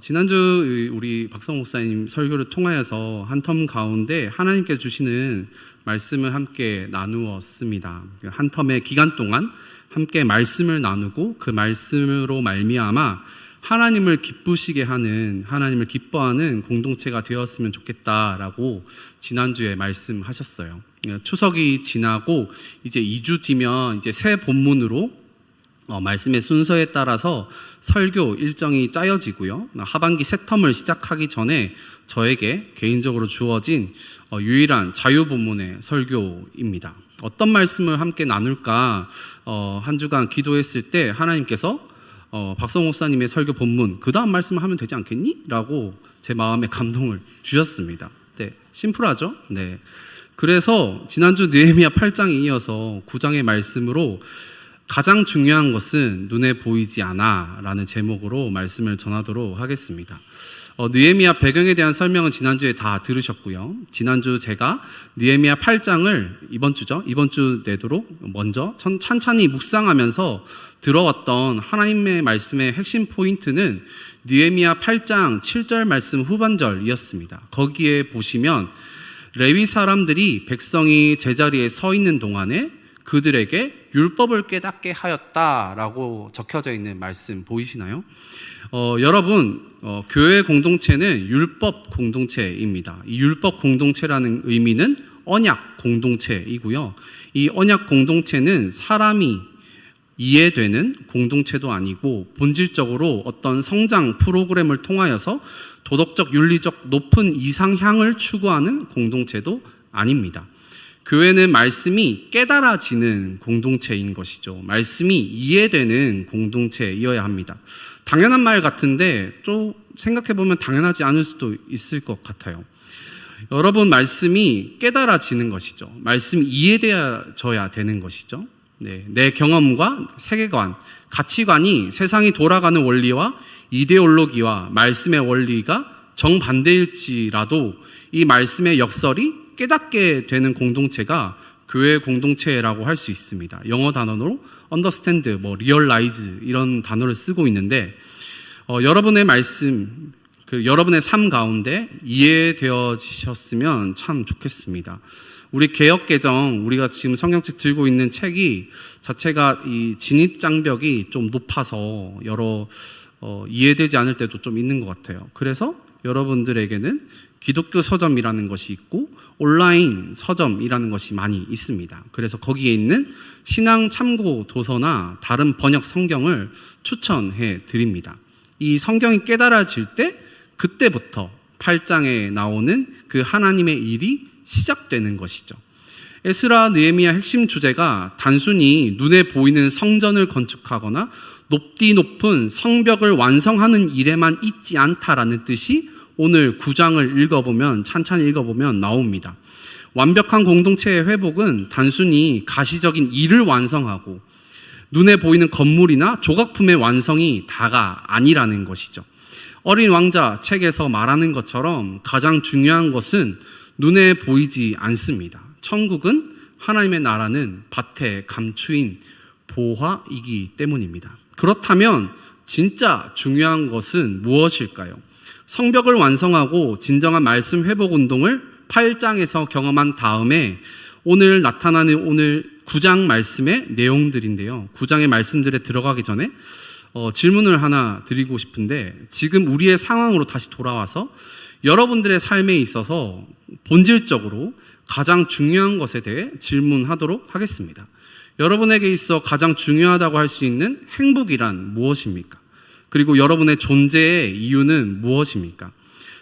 지난주 우리 박성호 목사님 설교를 통하여서 한 텀 가운데 하나님께서 주시는 말씀을 함께 나누었습니다. 한 텀의 기간 동안 함께 말씀을 나누고 그 말씀으로 말미암아 하나님을 기쁘시게 하는, 하나님을 기뻐하는 공동체가 되었으면 좋겠다라고 지난주에 말씀하셨어요. 추석이 지나고 이제 2주 뒤면 이제 새 본문으로 말씀의 순서에 따라서 설교 일정이 짜여지고요. 하반기 새 텀을 시작하기 전에 저에게 개인적으로 주어진 유일한 자유본문의 설교입니다. 어떤 말씀을 함께 나눌까 한 주간 기도했을 때 하나님께서 박성호 목사님의 설교 본문 그 다음 말씀을 하면 되지 않겠니? 라고 제 마음에 감동을 주셨습니다. 네, 심플하죠? 네. 그래서 지난주 느헤미야 8장에 이어서 9장의 말씀으로 가장 중요한 것은 눈에 보이지 않아 라는 제목으로 말씀을 전하도록 하겠습니다. 느헤미야 배경에 대한 설명은 지난주에 다 들으셨고요. 지난주 제가 느헤미야 8장을 이번 주 내도록 먼저 찬찬히 묵상하면서 들어왔던 하나님의 말씀의 핵심 포인트는 느헤미야 8장 7절 말씀 후반절이었습니다. 거기에 보시면 레위 사람들이 백성이 제자리에 서 있는 동안에 그들에게 율법을 깨닫게 하였다라고 적혀져 있는 말씀 보이시나요? 여러분, 교회 공동체는 율법 공동체입니다. 이 율법 공동체라는 의미는 언약 공동체이고요. 이 언약 공동체는 사람이 이해되는 공동체도 아니고 본질적으로 어떤 성장 프로그램을 통하여서 도덕적, 윤리적 높은 이상향을 추구하는 공동체도 아닙니다. 교회는 말씀이 깨달아지는 공동체인 것이죠. 말씀이 이해되는 공동체이어야 합니다. 당연한 말 같은데 또 생각해보면 당연하지 않을 수도 있을 것 같아요. 여러분, 말씀이 깨달아지는 것이죠. 말씀이 이해되어져야 되는 것이죠. 네, 내 경험과 세계관, 가치관이 세상이 돌아가는 원리와 이데올로기와 말씀의 원리가 정반대일지라도 이 말씀의 역설이 깨닫게 되는 공동체가 교회 공동체라고 할 수 있습니다. 영어 단어로 understand, realize 이런 단어를 쓰고 있는데 여러분의 말씀, 여러분의 삶 가운데 이해되어지셨으면 참 좋겠습니다. 우리 개역개정, 우리가 지금 성경책 들고 있는 책이 자체가 이 진입장벽이 좀 높아서 이해되지 않을 때도 좀 있는 것 같아요. 그래서 여러분들에게는 기독교 서점이라는 것이 있고 온라인 서점이라는 것이 많이 있습니다. 그래서 거기에 있는 신앙 참고 도서나 다른 번역 성경을 추천해 드립니다. 이 성경이 깨달아질 때 그때부터 8장에 나오는 그 하나님의 일이 시작되는 것이죠. 에스라 느헤미야 핵심 주제가 단순히 눈에 보이는 성전을 건축하거나 높디 높은 성벽을 완성하는 일에만 있지 않다라는 뜻이 오늘 9장을 읽어보면, 찬찬히 읽어보면 나옵니다. 완벽한 공동체의 회복은 단순히 가시적인 일을 완성하고 눈에 보이는 건물이나 조각품의 완성이 다가 아니라는 것이죠. 어린 왕자 책에서 말하는 것처럼 가장 중요한 것은 눈에 보이지 않습니다. 천국은, 하나님의 나라는 밭의 감추인 보화이기 때문입니다. 그렇다면 진짜 중요한 것은 무엇일까요? 성벽을 완성하고 진정한 말씀 회복 운동을 8장에서 경험한 다음에 오늘 나타나는 오늘 9장 말씀의 내용들인데요. 9장의 말씀들에 들어가기 전에 질문을 하나 드리고 싶은데, 지금 우리의 상황으로 다시 돌아와서 여러분들의 삶에 있어서 본질적으로 가장 중요한 것에 대해 질문하도록 하겠습니다. 여러분에게 있어 가장 중요하다고 할 수 있는 행복이란 무엇입니까? 그리고 여러분의 존재의 이유는 무엇입니까?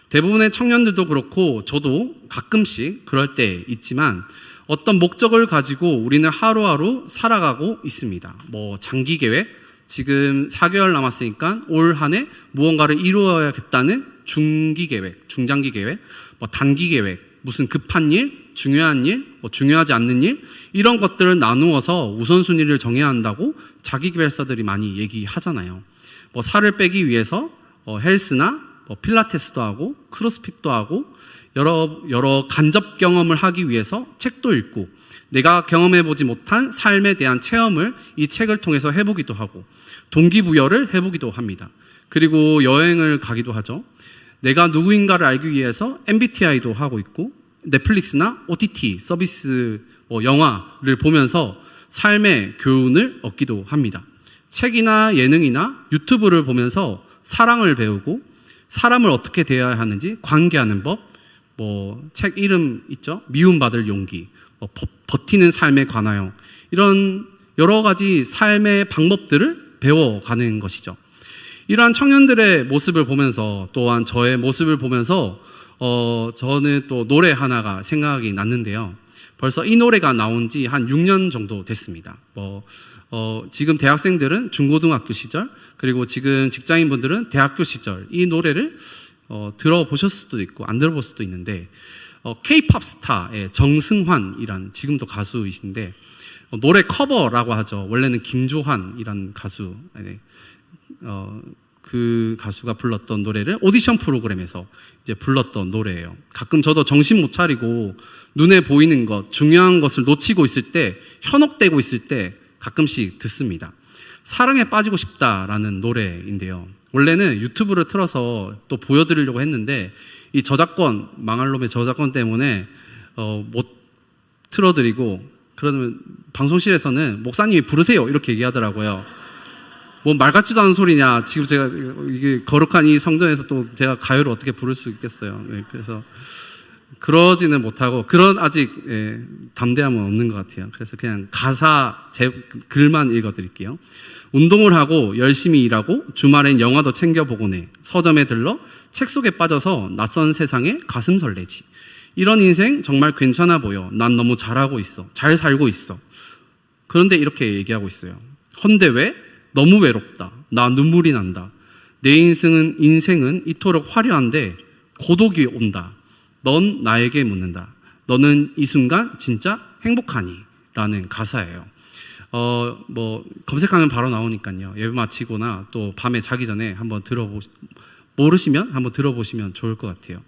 대부분의 청년들도 그렇고 저도 가끔씩 그럴 때 있지만 어떤 목적을 가지고 우리는 하루하루 살아가고 있습니다. 장기 계획, 지금 4개월 남았으니까 올 한 해 무언가를 이루어야겠다는 중기 계획, 중장기 계획, 단기 계획, 무슨 급한 일, 중요한 일, 중요하지 않는 일, 이런 것들을 나누어서 우선순위를 정해야 한다고 자기계발서들이 많이 얘기하잖아요. 살을 빼기 위해서 헬스나 필라테스도 하고 크로스핏도 하고 여러 간접 경험을 하기 위해서 책도 읽고 내가 경험해보지 못한 삶에 대한 체험을 이 책을 통해서 해보기도 하고 동기부여를 해보기도 합니다. 그리고 여행을 가기도 하죠. 내가 누구인가를 알기 위해서 MBTI도 하고 있고 넷플릭스나 OTT 서비스 영화를 보면서 삶의 교훈을 얻기도 합니다. 책이나 예능이나 유튜브를 보면서 사랑을 배우고 사람을 어떻게 대해야 하는지 관계하는 법, 책 이름 있죠? 미움받을 용기, 버티는 삶에 관하여 이런 여러 가지 삶의 방법들을 배워가는 것이죠. 이러한 청년들의 모습을 보면서 또한 저의 모습을 보면서 저는 또 노래 하나가 생각이 났는데요. 벌써 이 노래가 나온 지 한 6년 정도 됐습니다. 지금 대학생들은 중고등학교 시절, 그리고 지금 직장인분들은 대학교 시절 이 노래를 들어보셨을 수도 있고 안 들어볼 수도 있는데 K-팝 스타의 정승환이란 지금도 가수이신데 노래 커버라고 하죠. 원래는 김조한이란 가수, 그 가수가 불렀던 노래를 오디션 프로그램에서 이제 불렀던 노래예요. 가끔 저도 정신 못 차리고 눈에 보이는 것, 중요한 것을 놓치고 있을 때, 현혹되고 있을 때 가끔씩 듣습니다. 사랑에 빠지고 싶다라는 노래인데요. 원래는 유튜브를 틀어서 또 보여드리려고 했는데 이 저작권, 망할 놈의 저작권 때문에 못 틀어드리고, 그러면 방송실에서는 목사님이 부르세요 이렇게 얘기하더라고요. 뭐 말 같지도 않은 소리냐. 지금 제가 이게 거룩한 이 성전에서 또 제가 가요를 어떻게 부를 수 있겠어요. 그래서 그러지는 못하고 그런 아직 담대함은 없는 것 같아요. 그래서 그냥 가사 글만 읽어드릴게요. 운동을 하고 열심히 일하고 주말엔 영화도 챙겨보곤 해. 서점에 들러 책 속에 빠져서 낯선 세상에 가슴 설레지. 이런 인생 정말 괜찮아 보여. 난 너무 잘하고 있어. 잘 살고 있어. 그런데 이렇게 얘기하고 있어요. 헌데 왜? 너무 외롭다. 나 눈물이 난다. 내 인생은 이토록 화려한데 고독이 온다. 넌 나에게 묻는다. 너는 이 순간 진짜 행복하니? 라는 가사예요. 검색하면 바로 나오니까요. 예배 마치거나 또 밤에 자기 전에 한번 모르시면 한번 들어보시면 좋을 것 같아요.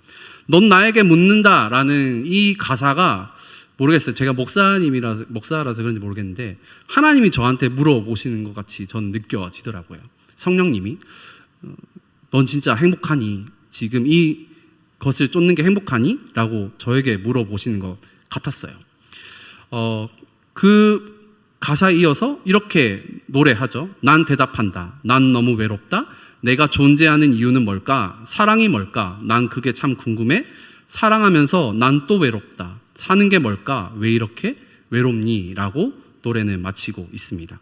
넌 나에게 묻는다 라는 이 가사가 모르겠어요. 제가 목사라서 그런지 모르겠는데 하나님이 저한테 물어보시는 것 같이 저는 느껴지더라고요. 성령님이 넌 진짜 행복하니? 지금 이 것을 쫓는 게 행복하니? 라고 저에게 물어보시는 것 같았어요. 그 가사에 이어서 이렇게 노래하죠. 난 대답한다. 난 너무 외롭다. 내가 존재하는 이유는 뭘까? 사랑이 뭘까? 난 그게 참 궁금해. 사랑하면서 난 또 외롭다. 사는 게 뭘까? 왜 이렇게 외롭니? 라고 노래는 마치고 있습니다.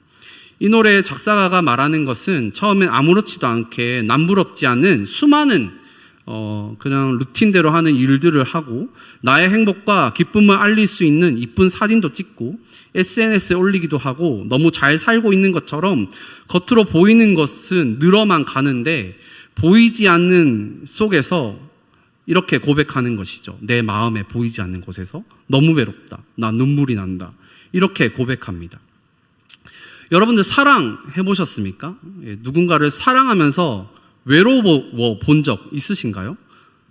이 노래의 작사가가 말하는 것은 처음엔 아무렇지도 않게 남부럽지 않은 수많은 그냥 루틴대로 하는 일들을 하고 나의 행복과 기쁨을 알릴 수 있는 이쁜 사진도 찍고 SNS에 올리기도 하고 너무 잘 살고 있는 것처럼 겉으로 보이는 것은 늘어만 가는데 보이지 않는 속에서 이렇게 고백하는 것이죠. 내 마음에 보이지 않는 곳에서 너무 외롭다. 나 눈물이 난다. 이렇게 고백합니다. 여러분들 사랑해 보셨습니까? 누군가를 사랑하면서 외로워 본 적 있으신가요?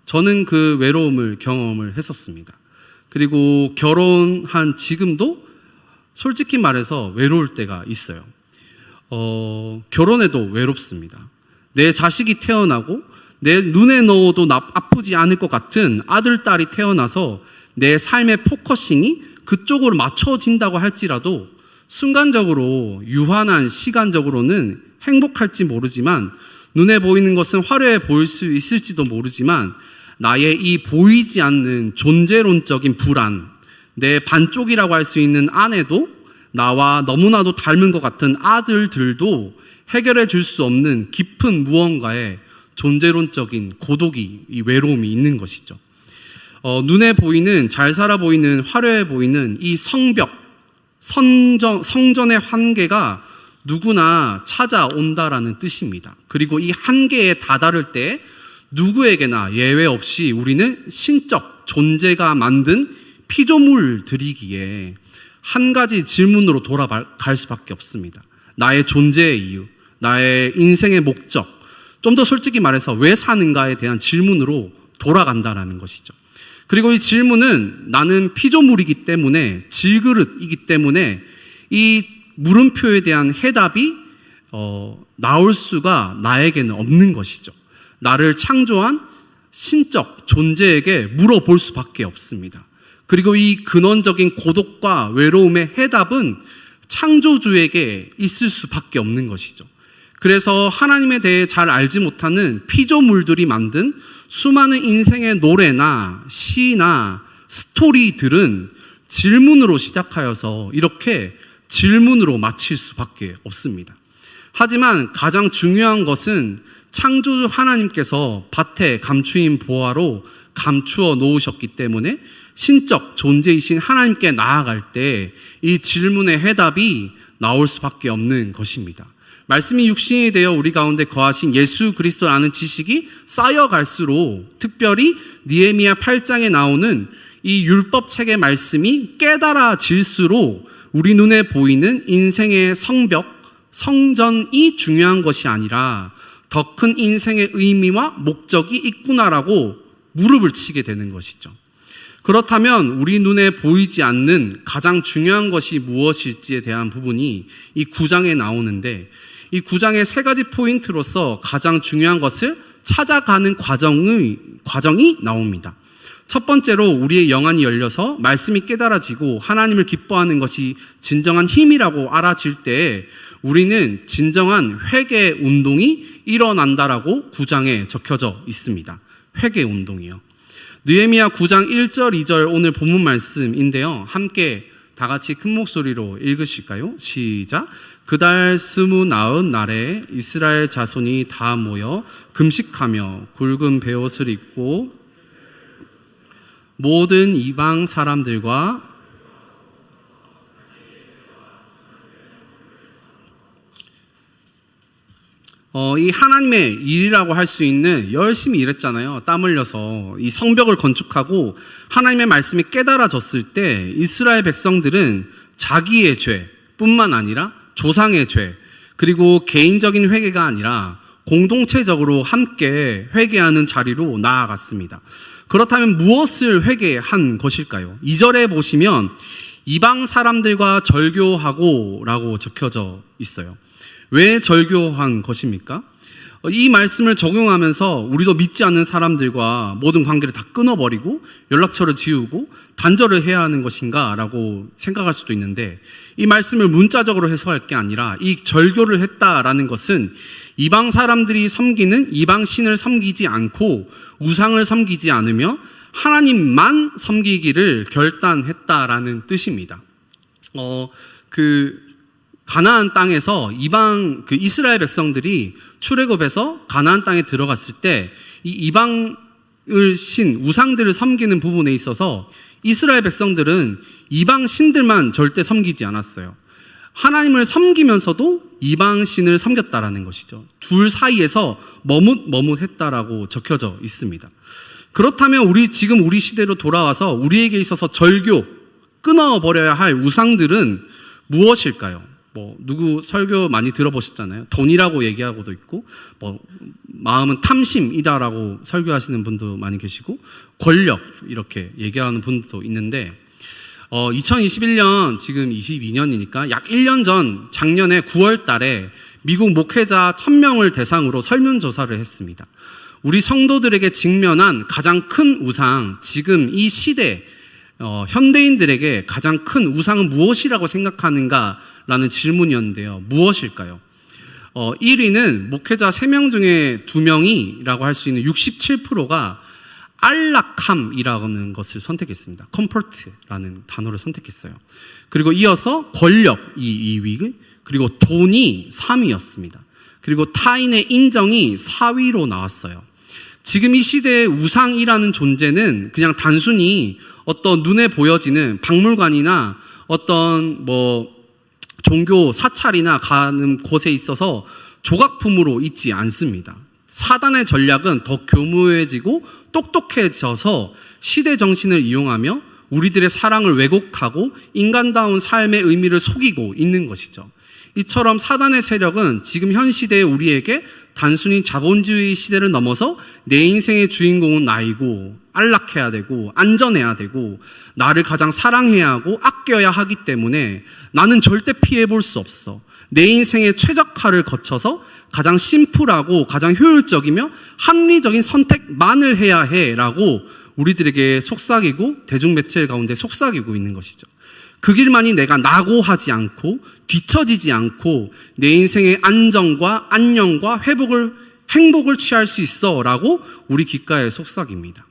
저는 그 외로움을 경험을 했었습니다. 그리고 결혼한 지금도 솔직히 말해서 외로울 때가 있어요. 결혼해도 외롭습니다. 내 자식이 태어나고 내 눈에 넣어도 아프지 않을 것 같은 아들, 딸이 태어나서 내 삶의 포커싱이 그쪽으로 맞춰진다고 할지라도 순간적으로 유한한 시간적으로는 행복할지 모르지만 눈에 보이는 것은 화려해 보일 수 있을지도 모르지만 나의 이 보이지 않는 존재론적인 불안, 내 반쪽이라고 할 수 있는 아내도 나와 너무나도 닮은 것 같은 아들들도 해결해 줄 수 없는 깊은 무언가에 존재론적인 고독이, 이 외로움이 있는 것이죠. 눈에 보이는, 잘 살아 보이는, 화려해 보이는 이 성벽, 성전의 한계가 누구나 찾아온다라는 뜻입니다. 그리고 이 한계에 다다를 때 누구에게나 예외 없이 우리는 신적 존재가 만든 피조물들이기에 한 가지 질문으로 돌아갈 수밖에 없습니다. 나의 존재의 이유, 나의 인생의 목적, 좀 더 솔직히 말해서 왜 사는가에 대한 질문으로 돌아간다라는 것이죠. 그리고 이 질문은 나는 피조물이기 때문에, 질그릇이기 때문에 이 물음표에 대한 해답이 나올 수가 나에게는 없는 것이죠. 나를 창조한 신적 존재에게 물어볼 수밖에 없습니다. 그리고 이 근원적인 고독과 외로움의 해답은 창조주에게 있을 수밖에 없는 것이죠. 그래서 하나님에 대해 잘 알지 못하는 피조물들이 만든 수많은 인생의 노래나 시나 스토리들은 질문으로 시작하여서 이렇게 질문으로 마칠 수밖에 없습니다. 하지만 가장 중요한 것은 창조주 하나님께서 밭에 감추인 보화로 감추어 놓으셨기 때문에 신적 존재이신 하나님께 나아갈 때 이 질문의 해답이 나올 수밖에 없는 것입니다. 말씀이 육신이 되어 우리 가운데 거하신 예수 그리스도라는 지식이 쌓여갈수록, 특별히 느헤미야 8장에 나오는 이 율법책의 말씀이 깨달아질수록 우리 눈에 보이는 인생의 성벽, 성전이 중요한 것이 아니라 더 큰 인생의 의미와 목적이 있구나라고 무릎을 치게 되는 것이죠. 그렇다면 우리 눈에 보이지 않는 가장 중요한 것이 무엇일지에 대한 부분이 이 9장에 나오는데, 이 9장의 3가지 포인트로서 가장 중요한 것을 찾아가는 과정이 나옵니다. 첫 번째로 우리의 영안이 열려서 말씀이 깨달아지고 하나님을 기뻐하는 것이 진정한 힘이라고 알아질 때 우리는 진정한 회개 운동이 일어난다라고 9장에 적혀져 있습니다. 회개 운동이요. 느헤미야 9장 1절 2절 오늘 본문 말씀인데요. 함께 다 같이 큰 목소리로 읽으실까요? 시작. 그달 29날에 이스라엘 자손이 다 모여 금식하며 굵은 베옷을 입고 모든 이방 사람들과 이 하나님의 일이라고 할 수 있는, 열심히 일했잖아요. 땀 흘려서 이 성벽을 건축하고 하나님의 말씀이 깨달아졌을 때 이스라엘 백성들은 자기의 죄뿐만 아니라 조상의 죄, 그리고 개인적인 회개가 아니라 공동체적으로 함께 회개하는 자리로 나아갔습니다. 그렇다면 무엇을 회개한 것일까요? 2절에 보시면 이방 사람들과 절교하고 라고 적혀져 있어요. 왜 절교한 것입니까? 이 말씀을 적용하면서 우리도 믿지 않는 사람들과 모든 관계를 다 끊어버리고 연락처를 지우고 단절을 해야 하는 것인가 라고 생각할 수도 있는데, 이 말씀을 문자적으로 해석할 게 아니라 이 절교를 했다라는 것은 이방 사람들이 섬기는 이방 신을 섬기지 않고 우상을 섬기지 않으며 하나님만 섬기기를 결단했다라는 뜻입니다. 가나안 땅에서 이방 이스라엘 백성들이 출애굽에서 가나안 땅에 들어갔을 때 이 이방을 신 우상들을 섬기는 부분에 있어서 이스라엘 백성들은 이방 신들만 절대 섬기지 않았어요. 하나님을 섬기면서도 이방 신을 섬겼다라는 것이죠. 둘 사이에서 머뭇머뭇했다라고 적혀져 있습니다. 그렇다면 지금 우리 시대로 돌아와서 우리에게 있어서 절교, 끊어버려야 할 우상들은 무엇일까요? 누구 설교 많이 들어보셨잖아요. 돈이라고 얘기하고도 있고, 마음은 탐심이다라고 설교하시는 분도 많이 계시고, 권력, 이렇게 얘기하는 분도 있는데, 2021년, 지금 22년이니까 약 1년 전, 작년에 9월 달에 미국 목회자 1000명을 대상으로 설문조사를 했습니다. 우리 성도들에게 직면한 가장 큰 우상, 지금 이 시대, 현대인들에게 가장 큰 우상은 무엇이라고 생각하는가라는 질문이었는데요. 무엇일까요? 1위는 목회자 3명 중에 2명이라고 할 수 있는 67%가 안락함이라는 것을 선택했습니다. 컴포트라는 단어를 선택했어요. 그리고 이어서 권력이 2위, 그리고 돈이 3위였습니다. 그리고 타인의 인정이 4위로 나왔어요. 지금 이 시대의 우상이라는 존재는 그냥 단순히 어떤 눈에 보여지는 박물관이나 어떤 종교 사찰이나 가는 곳에 있어서 조각품으로 있지 않습니다. 사단의 전략은 더 교묘해지고 똑똑해져서 시대 정신을 이용하며 우리들의 사랑을 왜곡하고 인간다운 삶의 의미를 속이고 있는 것이죠. 이처럼 사단의 세력은 지금 현 시대의 우리에게 단순히 자본주의 시대를 넘어서 내 인생의 주인공은 나이고 안락해야 되고 안전해야 되고 나를 가장 사랑해야 하고 아껴야 하기 때문에 나는 절대 피해볼 수 없어. 내 인생의 최적화를 거쳐서 가장 심플하고 가장 효율적이며 합리적인 선택만을 해야 해라고 우리들에게 속삭이고 대중매체 가운데 속삭이고 있는 것이죠. 그 길만이 내가 낙오하지 않고 뒤처지지 않고 내 인생의 안정과 안녕과 행복을 취할 수 있어라고 우리 귓가에 속삭입니다.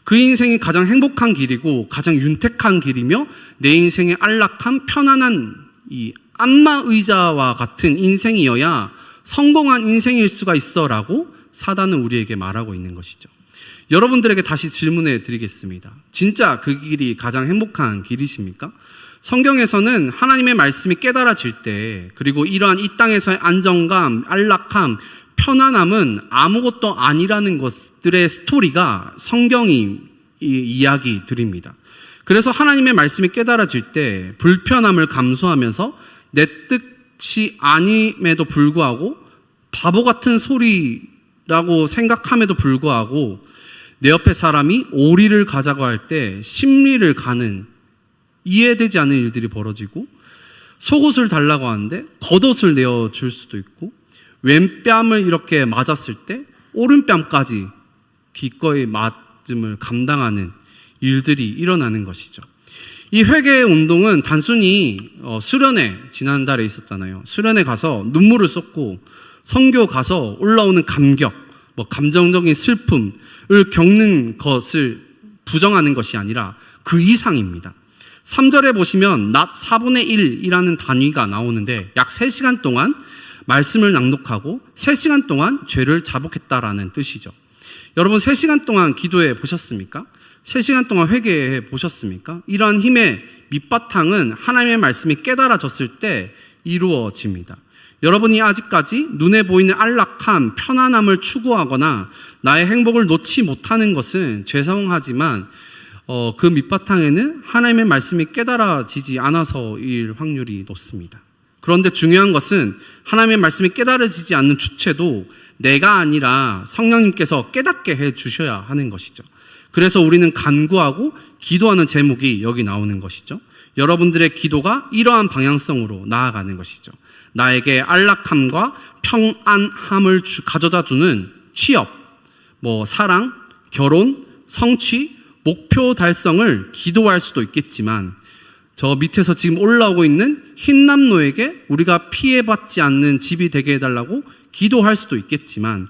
그 인생이 가장 행복한 길이고 가장 윤택한 길이며 내 인생의 안락한 편안한 이 안마의자와 같은 인생이어야 성공한 인생일 수가 있어라고 사단은 우리에게 말하고 있는 것이죠. 여러분들에게 다시 질문해 드리겠습니다. 진짜 그 길이 가장 행복한 길이십니까? 성경에서는 하나님의 말씀이 깨달아질 때, 그리고 이러한 이 땅에서의 안정감, 안락함, 편안함은 아무것도 아니라는 것들의 스토리가 성경이 이야기 드립니다. 그래서 하나님의 말씀이 깨달아질 때 불편함을 감수하면서 내 뜻이 아님에도 불구하고 바보 같은 소리라고 생각함에도 불구하고 내 옆에 사람이 오리를 가자고 할 때 심리를 가는 이해되지 않는 일들이 벌어지고, 속옷을 달라고 하는데 겉옷을 내어줄 수도 있고, 왼뺨을 이렇게 맞았을 때 오른뺨까지 기꺼이 맞음을 감당하는 일들이 일어나는 것이죠. 이 회개의 운동은 단순히 수련회 지난달에 있었잖아요. 수련회 가서 눈물을 쏟고 선교 가서 올라오는 감격, 감정적인 슬픔을 겪는 것을 부정하는 것이 아니라 그 이상입니다. 3절에 보시면 낮 4분의 1이라는 단위가 나오는데 약 3시간 동안 말씀을 낭독하고 3시간 동안 죄를 자복했다라는 뜻이죠. 여러분 3시간 동안 기도해 보셨습니까? 3시간 동안 회개해 보셨습니까? 이러한 힘의 밑바탕은 하나님의 말씀이 깨달아졌을 때 이루어집니다. 여러분이 아직까지 눈에 보이는 안락함, 편안함을 추구하거나 나의 행복을 놓지 못하는 것은 죄송하지만 그 밑바탕에는 하나님의 말씀이 깨달아지지 않아서일 확률이 높습니다. 그런데 중요한 것은 하나님의 말씀이 깨달아지지 않는 주체도 내가 아니라 성령님께서 깨닫게 해 주셔야 하는 것이죠. 그래서 우리는 간구하고 기도하는 제목이 여기 나오는 것이죠. 여러분들의 기도가 이러한 방향성으로 나아가는 것이죠. 나에게 안락함과 평안함을 가져다 주는 취업, 사랑, 결혼, 성취, 목표 달성을 기도할 수도 있겠지만 저 밑에서 지금 올라오고 있는 흰남노에게 우리가 피해받지 않는 집이 되게 해달라고 기도할 수도 있겠지만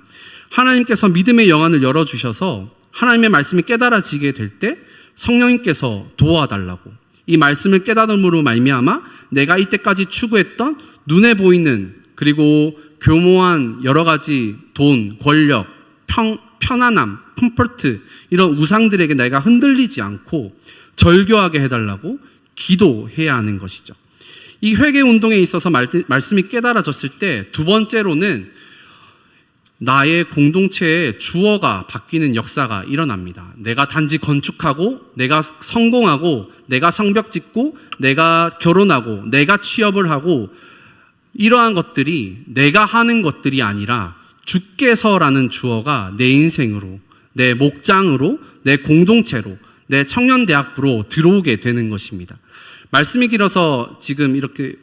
하나님께서 믿음의 영안을 열어주셔서 하나님의 말씀이 깨달아지게 될 때 성령님께서 도와달라고, 이 말씀을 깨달음으로 말미암아 내가 이때까지 추구했던 눈에 보이는 그리고 교모한 여러 가지 돈, 권력, 편안함, 컴포트 이런 우상들에게 내가 흔들리지 않고 절교하게 해달라고 기도해야 하는 것이죠. 이 회개 운동에 있어서 말씀이 깨달아졌을 때 두 번째로는 나의 공동체의 주어가 바뀌는 역사가 일어납니다. 내가 단지 건축하고, 내가 성공하고, 내가 성벽 짓고, 내가 결혼하고, 내가 취업을 하고, 이러한 것들이 내가 하는 것들이 아니라 주께서라는 주어가 내 인생으로, 내 목장으로, 내 공동체로, 내 청년대학부로 들어오게 되는 것입니다. 말씀이 길어서 지금 이렇게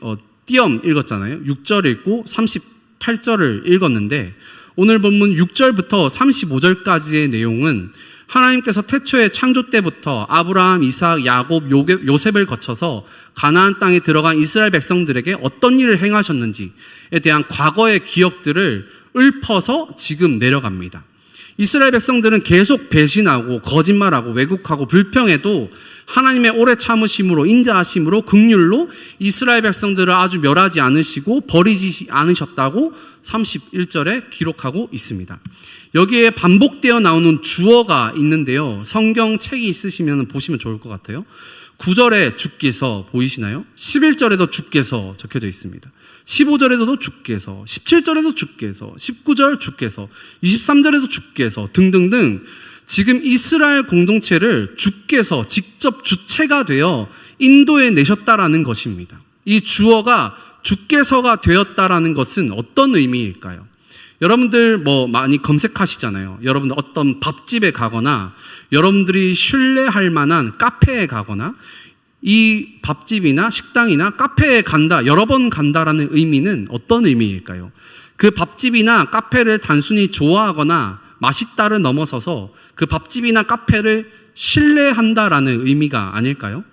띄엄 읽었잖아요. 6절 읽고 38절을 읽었는데 오늘 본문 6절부터 35절까지의 내용은 하나님께서 태초의 창조 때부터 아브라함, 이삭, 야곱, 요셉을 거쳐서 가나안 땅에 들어간 이스라엘 백성들에게 어떤 일을 행하셨는지에 대한 과거의 기억들을 읊어서 지금 내려갑니다. 이스라엘 백성들은 계속 배신하고 거짓말하고 왜곡하고 불평해도 하나님의 오래 참으심으로, 인자하심으로, 긍휼로 이스라엘 백성들을 아주 멸하지 않으시고 버리지 않으셨다고 31절에 기록하고 있습니다. 여기에 반복되어 나오는 주어가 있는데요. 성경책이 있으시면 보시면 좋을 것 같아요. 9절에 주께서 보이시나요? 11절에도 주께서 적혀져 있습니다. 15절에도 주께서, 17절에도 주께서, 19절 주께서, 23절에도 주께서 등등등 지금 이스라엘 공동체를 주께서 직접 주체가 되어 인도해 내셨다라는 것입니다. 이 주어가 주께서가 되었다라는 것은 어떤 의미일까요? 여러분들 많이 검색하시잖아요. 여러분들 어떤 밥집에 가거나 여러분들이 신뢰할 만한 카페에 가거나 이 밥집이나 식당이나 카페에 간다, 여러 번 간다라는 의미는 어떤 의미일까요? 그 밥집이나 카페를 단순히 좋아하거나 맛있다를 넘어서서 그 밥집이나 카페를 신뢰한다라는 의미가 아닐까요?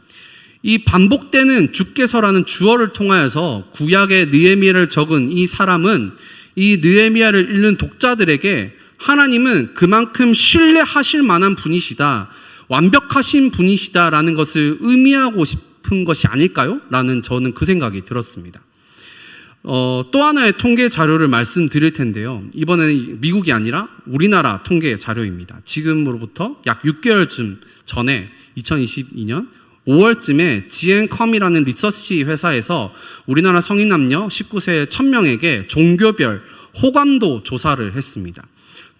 이 반복되는 주께서라는 주어를 통하여서 구약의 느헤미야를 적은 이 사람은 이 느헤미야를 읽는 독자들에게 하나님은 그만큼 신뢰하실 만한 분이시다, 완벽하신 분이시다라는 것을 의미하고 싶은 것이 아닐까요? 라는 저는 그 생각이 들었습니다. 또 하나의 통계 자료를 말씀드릴 텐데요. 이번에는 미국이 아니라 우리나라 통계 자료입니다. 지금으로부터 약 6개월쯤 전에 2022년 5월쯤에 GN컴이라는 리서치 회사에서 우리나라 성인 남녀 19세 1000명에게 종교별 호감도 조사를 했습니다.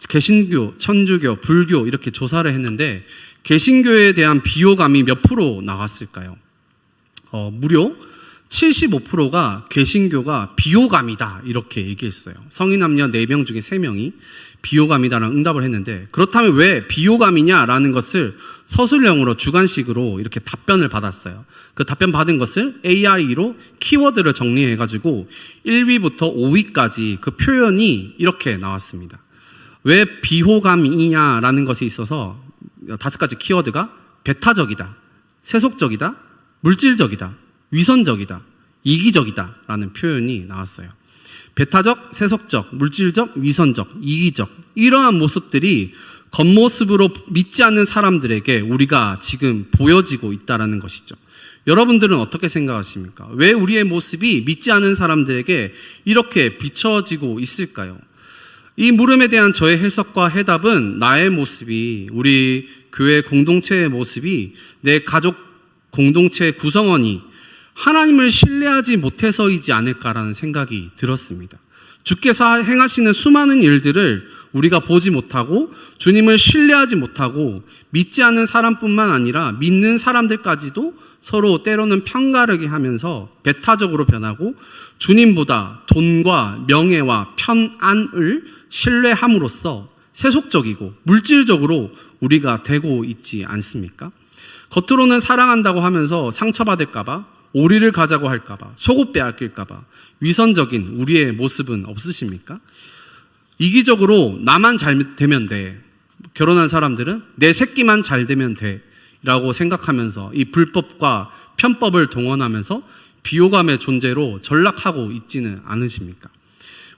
개신교, 천주교, 불교 이렇게 조사를 했는데 개신교에 대한 비호감이 몇 프로 나왔을까요? 무려 75%가 개신교가 비호감이다 이렇게 얘기했어요. 성인 남녀 4명 중에 3명이 비호감이다라는 응답을 했는데, 그렇다면 왜 비호감이냐라는 것을 서술형으로 주관식으로 이렇게 답변을 받았어요. 그 답변 받은 것을 AI로 키워드를 정리해가지고 1위부터 5위까지 그 표현이 이렇게 나왔습니다. 왜 비호감이냐라는 것에 있어서 5가지 키워드가 배타적이다, 세속적이다, 물질적이다, 위선적이다, 이기적이다 라는 표현이 나왔어요. 배타적, 세속적, 물질적, 위선적, 이기적, 이러한 모습들이 겉모습으로 믿지 않는 사람들에게 우리가 지금 보여지고 있다는 것이죠. 여러분들은 어떻게 생각하십니까? 왜 우리의 모습이 믿지 않는 사람들에게 이렇게 비춰지고 있을까요? 이 물음에 대한 저의 해석과 해답은 나의 모습이, 우리 교회 공동체의 모습이, 내 가족 공동체의 구성원이 하나님을 신뢰하지 못해서이지 않을까라는 생각이 들었습니다. 주께서 행하시는 수많은 일들을 우리가 보지 못하고 주님을 신뢰하지 못하고 믿지 않는 사람뿐만 아니라 믿는 사람들까지도 서로 때로는 편가르게 하면서 배타적으로 변하고 주님보다 돈과 명예와 편안을 신뢰함으로써 세속적이고 물질적으로 우리가 되고 있지 않습니까? 겉으로는 사랑한다고 하면서 상처받을까봐, 오리를 가자고 할까봐, 속옷 빼앗길까봐 위선적인 우리의 모습은 없으십니까? 이기적으로 나만 잘 되면 돼, 결혼한 사람들은 내 새끼만 잘 되면 돼 라고 생각하면서 이 불법과 편법을 동원하면서 비호감의 존재로 전락하고 있지는 않으십니까?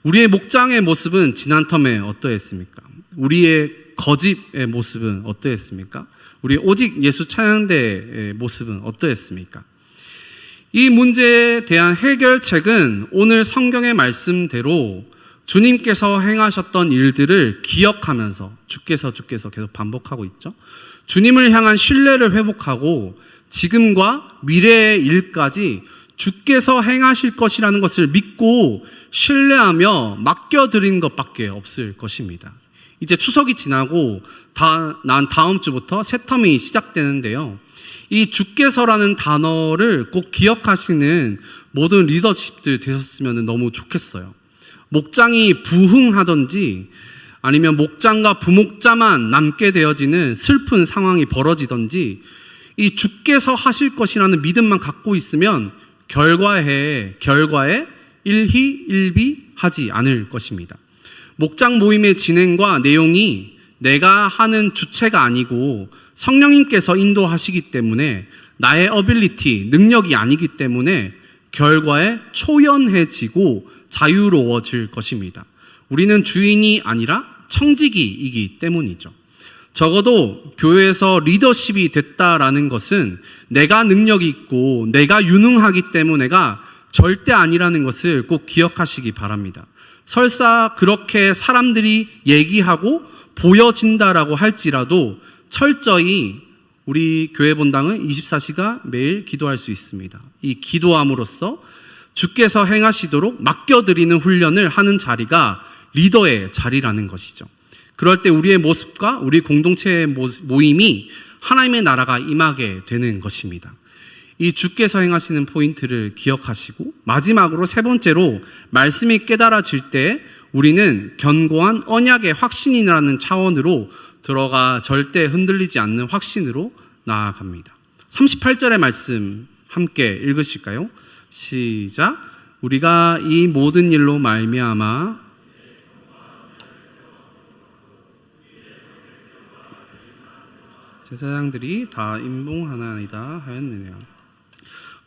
우리의 목장의 모습은 지난 텀에 어떠했습니까? 우리의 거집의 모습은 어떠했습니까? 우리 오직 예수 찬양대의 모습은 어떠했습니까? 이 문제에 대한 해결책은 오늘 성경의 말씀대로 주님께서 행하셨던 일들을 기억하면서 주께서 계속 반복하고 있죠. 주님을 향한 신뢰를 회복하고 지금과 미래의 일까지 주께서 행하실 것이라는 것을 믿고 신뢰하며 맡겨드린 것밖에 없을 것입니다. 이제 추석이 지나고 난 다음 주부터 새 텀이 시작되는데요. 이 주께서라는 단어를 꼭 기억하시는 모든 리더십들 되셨으면 너무 좋겠어요. 목장이 부흥하든지 아니면 목장과 부목자만 남게 되어지는 슬픈 상황이 벌어지든지 이 주께서 하실 것이라는 믿음만 갖고 있으면 결과에 일희일비하지 않을 것입니다. 목장 모임의 진행과 내용이 내가 하는 주체가 아니고 성령님께서 인도하시기 때문에 나의 어빌리티, 능력이 아니기 때문에 결과에 초연해지고 자유로워질 것입니다. 우리는 주인이 아니라 청지기이기 때문이죠. 적어도 교회에서 리더십이 됐다라는 것은 내가 능력이 있고 내가 유능하기 때문에가 절대 아니라는 것을 꼭 기억하시기 바랍니다. 설사 그렇게 사람들이 얘기하고 보여진다라고 할지라도 철저히 우리 교회 본당은 24시간 매일 기도할 수 있습니다. 이 기도함으로써 주께서 행하시도록 맡겨드리는 훈련을 하는 자리가 리더의 자리라는 것이죠. 그럴 때 우리의 모습과 우리 공동체의 모임이 하나님의 나라가 임하게 되는 것입니다. 이 주께서 행하시는 포인트를 기억하시고 마지막으로 세 번째로 말씀이 깨달아질 때 우리는 견고한 언약의 확신이라는 차원으로 들어가 절대 흔들리지 않는 확신으로 나아갑니다. 38절의 말씀 함께 읽으실까요? 시작. 우리가 이 모든 일로 말미암아 제사장들이 다 임봉하나이다 하였느냐.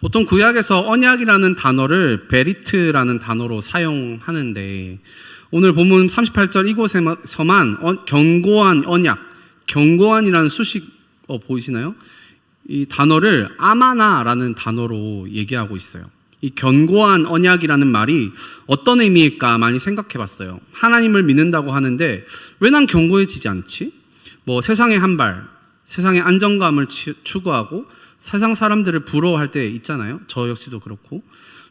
보통 구약에서 언약이라는 단어를 베리트라는 단어로 사용하는데 오늘 본문 38절 이곳에서만 견고한 언약, 견고한이라는 수식 보이시나요? 이 단어를 아마나라는 단어로 얘기하고 있어요. 이 견고한 언약이라는 말이 어떤 의미일까 많이 생각해 봤어요. 하나님을 믿는다고 하는데 왜 난 견고해지지 않지? 세상의 한발, 세상의 안정감을 추구하고 세상 사람들을 부러워할 때 있잖아요. 저 역시도 그렇고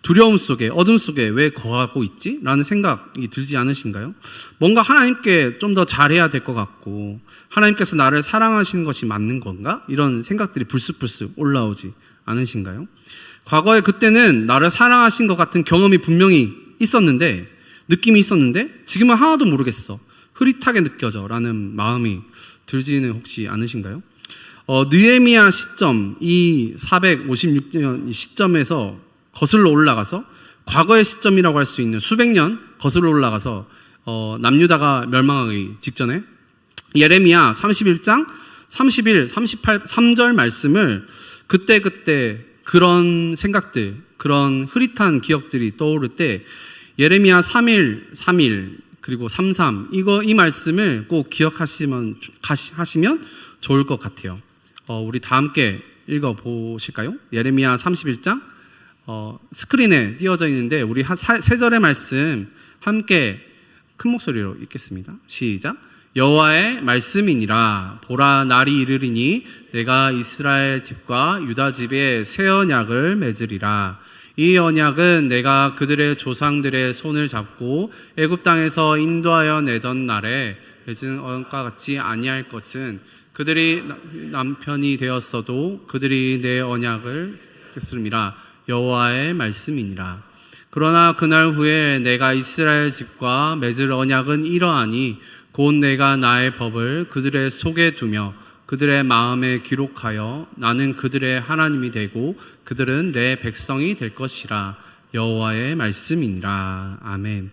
두려움 속에, 어둠 속에 왜 거하고 있지? 라는 생각이 들지 않으신가요? 뭔가 하나님께 좀 더 잘해야 될 것 같고 하나님께서 나를 사랑하시는 것이 맞는 건가? 이런 생각들이 불쑥불쑥 올라오지 않으신가요? 과거에 그때는 나를 사랑하신 것 같은 경험이 분명히 있었는데, 느낌이 있었는데 지금은 하나도 모르겠어, 흐릿하게 느껴져 라는 마음이 들지는 혹시 않으신가요? 느헤미야 시점, 이 456년 시점에서 거슬러 올라가서 과거의 시점이라고 할 수 있는 수백 년 거슬러 올라가서 남유다가 멸망하기 직전에 예레미야 31장 31, 38, 3절 말씀을 그때 그런 생각들, 그런 흐릿한 기억들이 떠오를 때 예레미야 3일, 3일 그리고 33 이 말씀을 꼭 기억하시면 좋을 것 같아요. 우리 다 함께 읽어보실까요? 예레미야 31장 스크린에 띄어져 있는데 우리 세 절의 말씀 함께 큰 목소리로 읽겠습니다. 시작. 여호와의 말씀이니라. 보라, 날이 이르리니 내가 이스라엘 집과 유다 집에 새 언약을 맺으리라. 이 언약은 내가 그들의 조상들의 손을 잡고 애굽 땅에서 인도하여 내던 날에 맺은 언약과 같지 아니할 것은 그들이 남편이 되었어도 그들이 내 언약을 지켰음이라. 여호와의 말씀이니라. 그러나 그날 후에 내가 이스라엘 집과 맺을 언약은 이러하니 곧 내가 나의 법을 그들의 속에 두며 그들의 마음에 기록하여 나는 그들의 하나님이 되고 그들은 내 백성이 될 것이라. 여호와의 말씀이니라. 아멘.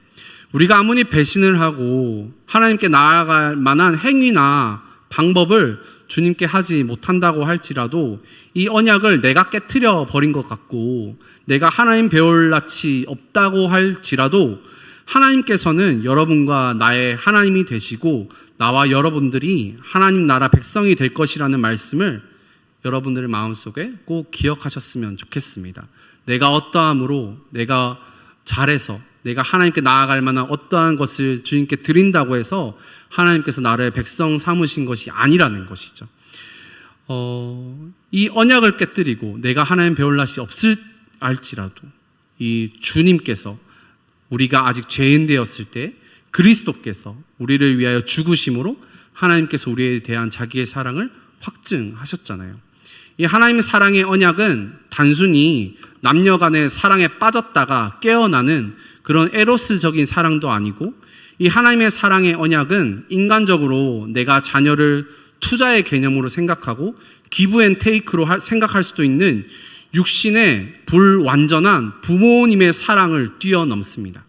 우리가 아무리 배신을 하고 하나님께 나아갈 만한 행위나 방법을 주님께 하지 못한다고 할지라도 이 언약을 내가 깨트려 버린 것 같고 내가 하나님 배울 낯이 없다고 할지라도 하나님께서는 여러분과 나의 하나님이 되시고 나와 여러분들이 하나님 나라 백성이 될 것이라는 말씀을 여러분들의 마음속에 꼭 기억하셨으면 좋겠습니다. 내가 어떠함으로, 내가 잘해서, 내가 하나님께 나아갈 만한 어떠한 것을 주님께 드린다고 해서 하나님께서 나를 백성 삼으신 것이 아니라는 것이죠. 이 언약을 깨뜨리고 내가 하나님 배울 낯이 없을 알지라도 이 주님께서 우리가 아직 죄인 되었을 때 그리스도께서 우리를 위하여 죽으심으로 하나님께서 우리에 대한 자기의 사랑을 확증하셨잖아요. 이 하나님의 사랑의 언약은 단순히 남녀 간의 사랑에 빠졌다가 깨어나는 그런 에로스적인 사랑도 아니고 이 하나님의 사랑의 언약은 인간적으로 내가 자녀를 투자의 개념으로 생각하고 기브 앤 테이크로 생각할 수도 있는 육신의 불완전한 부모님의 사랑을 뛰어넘습니다.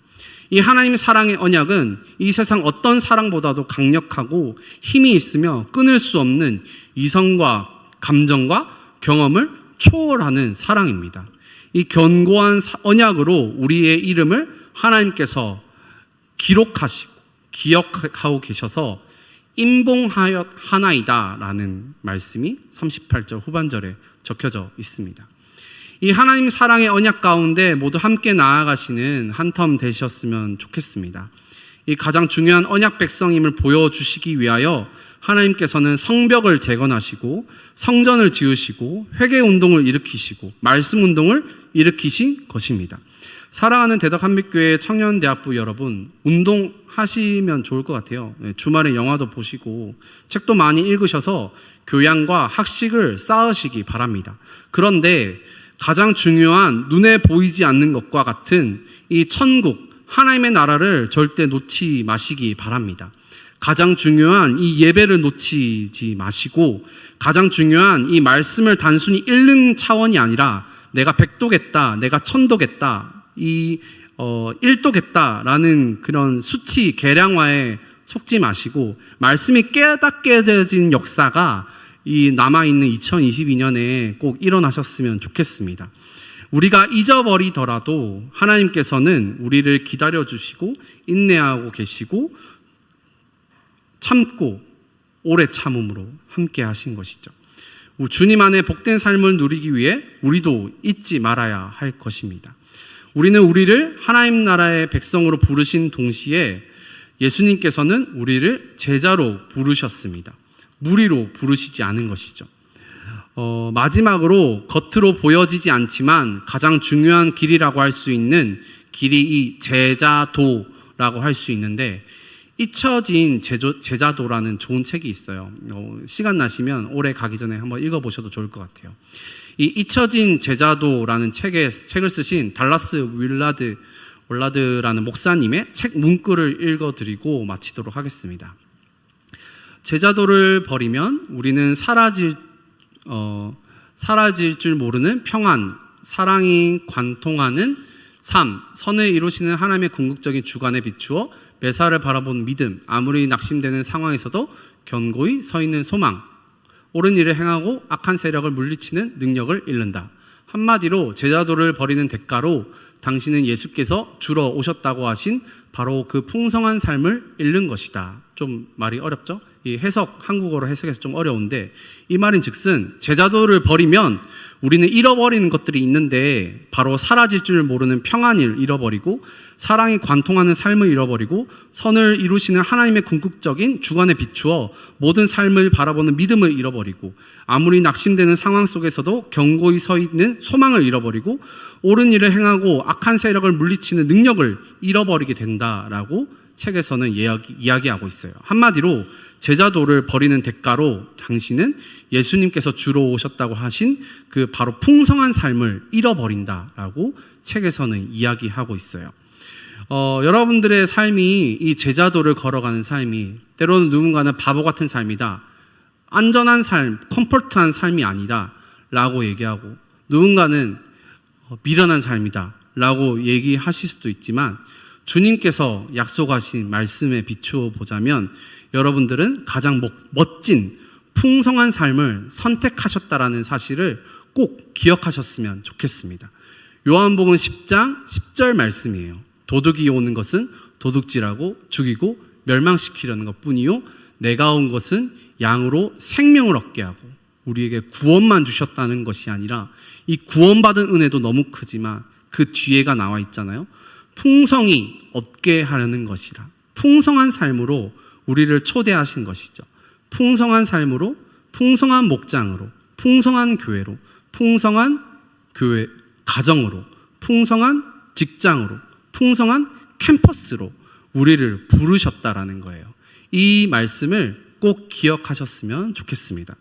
이 하나님의 사랑의 언약은 이 세상 어떤 사랑보다도 강력하고 힘이 있으며 끊을 수 없는 이성과 감정과 경험을 초월하는 사랑입니다. 이 견고한 언약으로 우리의 이름을 하나님께서 기록하시고 기억하고 계셔서 임봉하였하나이다 라는 말씀이 38절 후반절에 적혀져 있습니다. 이 하나님 사랑의 언약 가운데 모두 함께 나아가시는 한 텀 되셨으면 좋겠습니다. 이 가장 중요한 언약 백성임을 보여주시기 위하여 하나님께서는 성벽을 재건하시고 성전을 지으시고 회개운동을 일으키시고 말씀운동을 일으키신 것입니다. 사랑하는 대덕 한빛교회 청년대학부 여러분, 운동하시면 좋을 것 같아요. 주말에 영화도 보시고 책도 많이 읽으셔서 교양과 학식을 쌓으시기 바랍니다. 그런데 가장 중요한 눈에 보이지 않는 것과 같은 이 천국, 하나님의 나라를 절대 놓지 마시기 바랍니다. 가장 중요한 이 예배를 놓치지 마시고 가장 중요한 이 말씀을 단순히 읽는 차원이 아니라 내가 백도겠다, 내가 천도겠다, 이 1도겠다라는 그런 수치 계량화에 속지 마시고 말씀이 깨닫게 되어진 역사가 이 남아있는 2022년에 꼭 일어나셨으면 좋겠습니다. 우리가 잊어버리더라도 하나님께서는 우리를 기다려주시고 인내하고 계시고 참고 오래 참음으로 함께 하신 것이죠. 주님 안에 복된 삶을 누리기 위해 우리도 잊지 말아야 할 것입니다. 우리는 우리를 하나님 나라의 백성으로 부르신 동시에 예수님께서는 우리를 제자로 부르셨습니다. 무리로 부르시지 않은 것이죠. 마지막으로 겉으로 보여지지 않지만 가장 중요한 길이라고 할 수 있는 길이 이 제자도라고 할 수 있는데 잊혀진 제자도라는 좋은 책이 있어요. 시간 나시면 올해 가기 전에 한번 읽어보셔도 좋을 것 같아요. 이 잊혀진 제자도라는 책을 쓰신 달라스 윌라드라는 목사님의 책 문구를 읽어드리고 마치도록 하겠습니다. 제자도를 버리면 우리는 사라질 줄 모르는 평안, 사랑이 관통하는 삶, 선을 이루시는 하나님의 궁극적인 주관에 비추어 메사를 바라보는 믿음, 아무리 낙심되는 상황에서도 견고히 서 있는 소망, 옳은 일을 행하고 악한 세력을 물리치는 능력을 잃는다. 한마디로 제자도를 버리는 대가로 당신은 예수께서 주러 오셨다고 하신 바로 그 풍성한 삶을 잃는 것이다. 좀 말이 어렵죠? 이 한국어로 해석해서 좀 어려운데 이 말인 즉슨 제자도를 버리면 우리는 잃어버리는 것들이 있는데 바로 사라질 줄 모르는 평안을 잃어버리고 사랑이 관통하는 삶을 잃어버리고 선을 이루시는 하나님의 궁극적인 주관에 비추어 모든 삶을 바라보는 믿음을 잃어버리고 아무리 낙심되는 상황 속에서도 견고히 서 있는 소망을 잃어버리고 옳은 일을 행하고 악한 세력을 물리치는 능력을 잃어버리게 된다라고 책에서는 이야기하고 있어요. 한마디로 제자도를 버리는 대가로 당신은 예수님께서 주로 오셨다고 하신 그 바로 풍성한 삶을 잃어버린다라고 책에서는 이야기하고 있어요. 여러분들의 삶이 이 제자도를 걸어가는 삶이 때로는 누군가는 바보 같은 삶이다, 안전한 삶, 컴포트한 삶이 아니다 라고 얘기하고 누군가는 미련한 삶이다 라고 얘기하실 수도 있지만 주님께서 약속하신 말씀에 비추어 보자면 여러분들은 가장 멋진 풍성한 삶을 선택하셨다라는 사실을 꼭 기억하셨으면 좋겠습니다. 요한복음 10장 10절 말씀이에요. 도둑이 오는 것은 도둑질하고 죽이고 멸망시키려는 것뿐이요 내가 온 것은 양으로 생명을 얻게 하고 우리에게 구원만 주셨다는 것이 아니라 이 구원받은 은혜도 너무 크지만 그 뒤에가 나와 있잖아요. 풍성히 얻게 하려는 것이라. 풍성한 삶으로 우리를 초대하신 것이죠. 풍성한 삶으로, 풍성한 목장으로, 풍성한 교회로, 풍성한 교회 가정으로, 풍성한 직장으로, 풍성한 캠퍼스로 우리를 부르셨다라는 거예요. 이 말씀을 꼭 기억하셨으면 좋겠습니다.